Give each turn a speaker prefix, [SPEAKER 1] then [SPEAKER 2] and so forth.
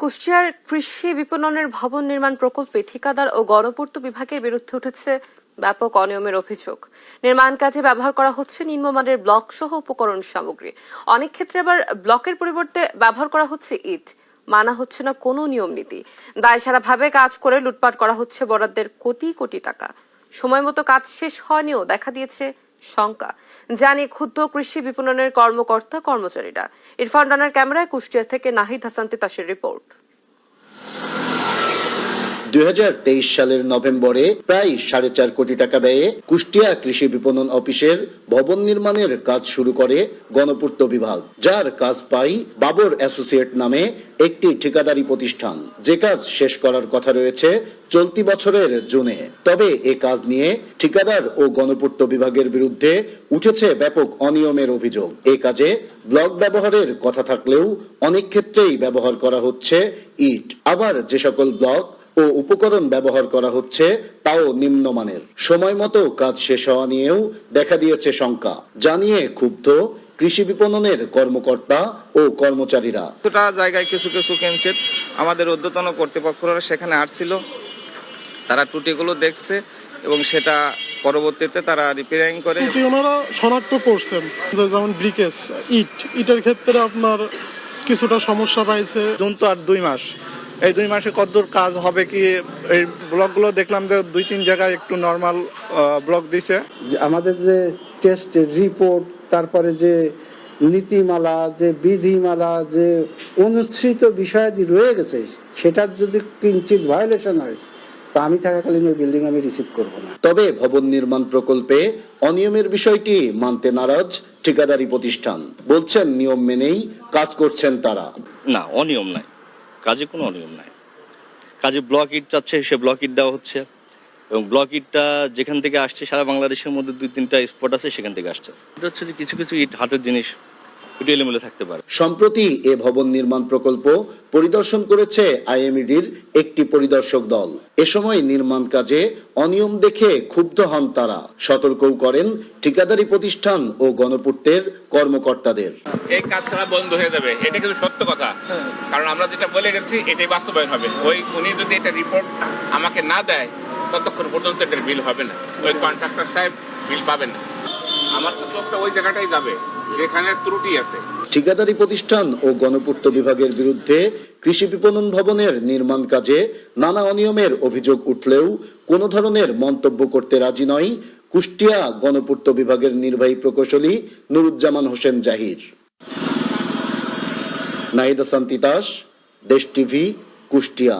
[SPEAKER 1] কুষ্টিয়ার কৃষি বিপণনের ভবন নির্মাণ প্রকল্পে ঠিকাদার ও গণপূর্ত বিভাগের বিরুদ্ধে উঠেছে ব্যাপক অনিয়মের অভিযোগ। নির্মাণ কাজে ব্যবহার করা হচ্ছে নিম্নমানের ব্লক সহ উপকরণ সামগ্রী। অনেক ক্ষেত্রে আবার ব্লকের পরিবর্তে ব্যবহার করা হচ্ছে ইট। মানা হচ্ছে না কোনো নিয়ম নীতি। দায়সারাভাবে কাজ করে লুটপাট করা হচ্ছে বরাদ্দের কোটি কোটি টাকা। সময় মতো কাজ শেষ হয়নিও দেখা দিয়েছে শঙ্কা। জানিয়ে ক্ষুব্ধ কৃষি বিপণনের কর্মকর্তা কর্মচারীরা। ইরফান রানার ক্যামেরায় কুষ্টিয়া থেকে নাহিদ হাসান তিতাসের রিপোর্ট।
[SPEAKER 2] 2023 সালের নভেম্বরে প্রায় 4.5 কোটি টাকা ব্যয়ে কুষ্টিয়া কৃষি বিপণন অফিসের ভবন নির্মাণের কাজ শুরু করে গণপূর্ত বিভাগ, যার কাজ পায় বাবর অ্যাসোসিয়েট নামে একটি ঠিকাদারি প্রতিষ্ঠান। যে কাজ শেষ করার কথা রয়েছে চলতি বছরের জুনে। তবে এ কাজ নিয়ে ঠিকাদার ও গণপূর্ত বিভাগের বিরুদ্ধে উঠেছে ব্যাপক অনিয়মের অভিযোগ। এ কাজে ব্লক ব্যবহারের কথা থাকলেও অনেক ক্ষেত্রেই ব্যবহার করা হচ্ছে ইট। আবার যে সকল ব্লক ও উপকরণ ব্যবহার করা হচ্ছে তাও নিম্নমানের। সময় মতো কাজ শেষ হওয়া নিয়েও দেখা দিয়েছে শঙ্কা। জানিয়ে ক্ষুব্ধ কৃষি বিপণনের কর্মকর্তা ও কর্মচারীরা।
[SPEAKER 3] কিছুটা জায়গায় কিছু কিনছে, আমাদের ঊর্ধ্বতন কর্তৃপক্ষরা সেখানে আসছিল, তারা ত্রুটিগুলো দেখছে এবং সেটা পরবর্তীতে তারা রিপেয়ারিং করে।
[SPEAKER 4] ওনারা শনাক্ত করছেন যেমন ব্রিকেজ ইটের ক্ষেত্রে আপনার কিছুটা সমস্যা পাইছে।
[SPEAKER 5] জুন তো আর 2 মাস, এই 2 মাসে কতদূর কাজ হবে কি? এই ব্লকগুলো দেখলাম যে 2-3 জায়গায় একটু নর্মাল ব্লক দিছে।
[SPEAKER 6] আমাদের যে টেস্ট রিপোর্ট, তারপরে যে নীতিমালা, যে বিধিমালা, যে অনুসৃত বিষয়াদি রয়ে গেছে, সেটার যদি কিঞ্চিত ভায়োলেশন হয় তো আমি থাকাকালীন ওই বিল্ডিং আমি রিসিভ করব না।
[SPEAKER 2] তবে ভবন নির্মাণ প্রকল্পে অনিয়মের বিষয়টি মানতে নারাজ ঠিকাদারি প্রতিষ্ঠান। বলছেন নিয়ম মেনেই কাজ করছেন তারা।
[SPEAKER 7] না, অনিয়ম নাই, কাজে কোনো অনিয়ম নাই। কাজে ব্লক ইট চাচ্ছে, সে ব্লক ইট দেওয়া হচ্ছে এবং ব্লক ইটটা যেখান থেকে আসছে সারা বাংলাদেশের মধ্যে 2-3টা স্পট আছে, সেখান থেকে আসছে। এটা হচ্ছে যে কিছু কিছু ইট হাতের জিনিস একটু এলোমেলো থাকতে পারে।
[SPEAKER 2] সম্প্রতি এ ভবন নির্মাণ প্রকল্প পরিদর্শন করেছে আইএমইডির একটি পরিদর্শক দল। এ সময় নির্মাণ কাজে অনিয়ম দেখে ক্ষুব্ধ হন তারা। সতর্কও করেন ঠিকাদারি প্রতিষ্ঠান ও গণপূর্তের কর্মকর্তাদের।
[SPEAKER 8] এই কাজ ছাড়া বন্ধ হয়ে যাবে, এটা কিন্তু সত্য কথা। কারণ আমরা যেটা বলে গেছি এটাই বাস্তবায়ন হবে। উনি যদি এটা রিপোর্ট আমাকে না দেয় ততক্ষণ পর্যন্ত এটার বিল হবে না, ওই কন্ট্রাক্টর সাহেব বিল পাবেন না। আমার তো চোখটা ওই জায়গাটাই যাবে যেখানে ত্রুটি আছে।
[SPEAKER 2] ঠিকাদারি প্রতিষ্ঠান ও গণপূর্ত বিভাগের বিরুদ্ধে কৃষি বিপণন ভবনের নির্মাণ কাজে নানা অনিয়মের অভিযোগ উঠলেও কোনো ধরনের মন্তব্য করতে রাজি নয় কুষ্টিয়া গণপূর্ত বিভাগের নির্বাহী প্রকৌশলী নুরুজ্জামান হোসেন জাহির। নাহিদ হাসান তিতাস, দেশ টিভি, কুষ্টিয়া।